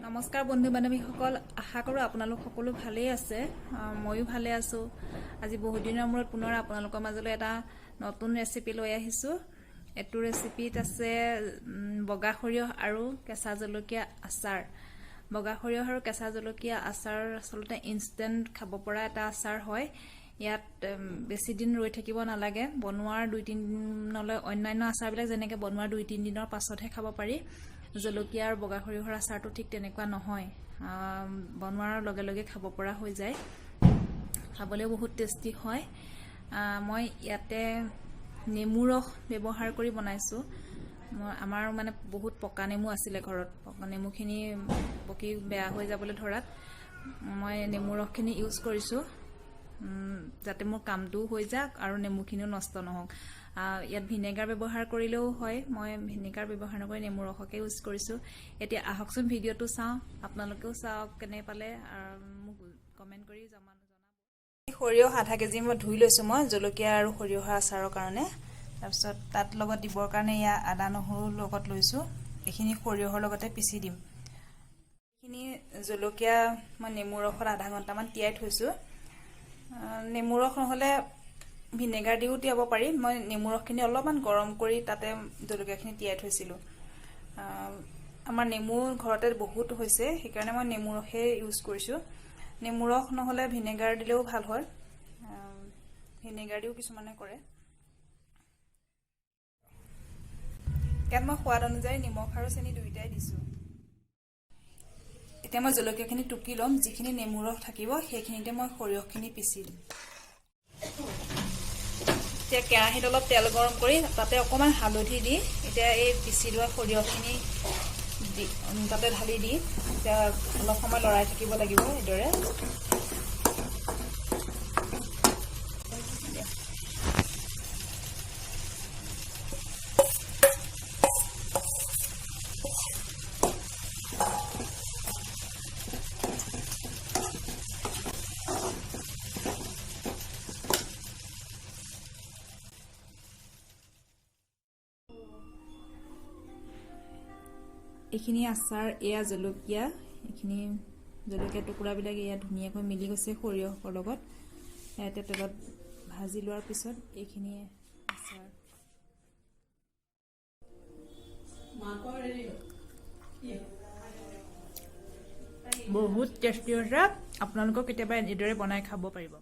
নমস্কাৰ বন্ধু বান্ধৱীসকল, আশা কৰোঁ আপোনালোক সকলো ভালেই আছে। ময়ো ভালে আছোঁ। আজি বহুত দিনৰ মূৰত পুনৰ আপোনালোকৰ মাজলৈ এটা নতুন ৰেচিপি লৈ আহিছোঁ। এইটো ৰেচিপিত আছে বগা সৰিয়হ আৰু কেঁচা জলকীয়া আচাৰ। বগা সৰিয়হ আৰু কেঁচা জলকীয়া আচাৰ আচলতে ইনষ্টেণ্ট খাব পৰা এটা আচাৰ হয়। ইয়াত বেছি দিন ৰৈ থাকিব নালাগে। বনোৱাৰ 2-3 দিনলৈ অন্যান্য আচাৰবিলাক যেনেকৈ বনোৱাৰ 2-3 দিনৰ পাছতহে খাব পাৰি, জলকীয়া আৰু বগা সৰিয়হৰ আচাৰটো ঠিক তেনেকুৱা নহয়। বনোৱাৰ লগে লগে খাব পৰা হৈ যায়, খাবলৈও বহুত টেষ্টি হয়। মই ইয়াতে নেমু ৰস ব্যৱহাৰ কৰি বনাইছোঁ। আমাৰ মানে বহুত পকা নেমু আছিলে ঘৰত। পকা নেমুখিনি পকি বেয়া হৈ যাবলৈ ধৰাত মই নেমু ৰসখিনি ইউজ কৰিছোঁ, যাতে মোৰ কামটোও হৈ যাওক আৰু নেমুখিনিও নষ্ট নহওক। ইয়াত ভিনেগাৰ ব্যৱহাৰ কৰিলেও হয়, মই ভিনেগাৰ ব্যৱহাৰ নকৰি নেমু ৰসকে ইউজ কৰিছোঁ। এতিয়া আহকচোন ভিডিঅ'টো চাওঁ, আপোনালোকেও চাওক কেনে পালে আৰু মোক কমেণ্ট কৰি জনাব। সৰিয়হ আধা কেজি মই ধুই লৈছোঁ, মই জলকীয়া আৰু সৰিয়হৰ আচাৰৰ কাৰণে। তাৰপিছত তাত লগত দিবৰ কাৰণে ইয়াত আদা নহৰু লগত লৈছোঁ। এইখিনি সৰিয়হৰ লগতে পিচি দিম। এইখিনি জলকীয়া মই নেমু ৰসত আধা ঘণ্টামান তিয়াই থৈছোঁ। নেমু ৰস নহ'লে ভিনেগাৰ দিও তিয়াব পাৰি। মই নেমু ৰসখিনি অলপমান গৰম কৰি তাতে জলকীয়াখিনি তিয়াই থৈছিলোঁ। আমাৰ নেমু ঘৰতে বহুত হৈছে, সেইকাৰণে মই নেমু ৰসে ইউজ কৰিছোঁ। নেমু ৰস নহ'লে ভিনেগাৰ দিলেও ভাল হয়, ভিনেগাৰ দিও কিছুমানে কৰে। ইয়াত মই সোৱাদ অনুযায়ী নিমখ আৰু চেনি দুয়োটাই দিছোঁ। এতিয়া মই জলকীয়াখিনি টুকি ল'ম। যিখিনি নেমু ৰস থাকিব সেইখিনিতে মই সৰিয়হখিনি পিচি দিম। এতিয়া কেৰাহীত অলপ তেল গৰম কৰি তাতে অকণমান হালধি দি এতিয়া এই পিচি লোৱা সৰিয়হখিনি তাতে ঢালি দি এতিয়া অলপ সময় লৰাই থাকিব লাগিব এইদৰে। এইখিনি আচাৰ, এয়া জলকীয়া, এইখিনি জলকীয়া টুকুৰাবিলাক এয়া ধুনীয়াকৈ মিলি গৈছে সৰিয়হৰ লগত। ইয়াতে তেলত ভাজি লোৱাৰ পিছত এইখিনি আচাৰ বহুত টেষ্টি হৈছে। আপোনালোকেও কেতিয়াবা এনেদৰে বনাই খাব পাৰিব।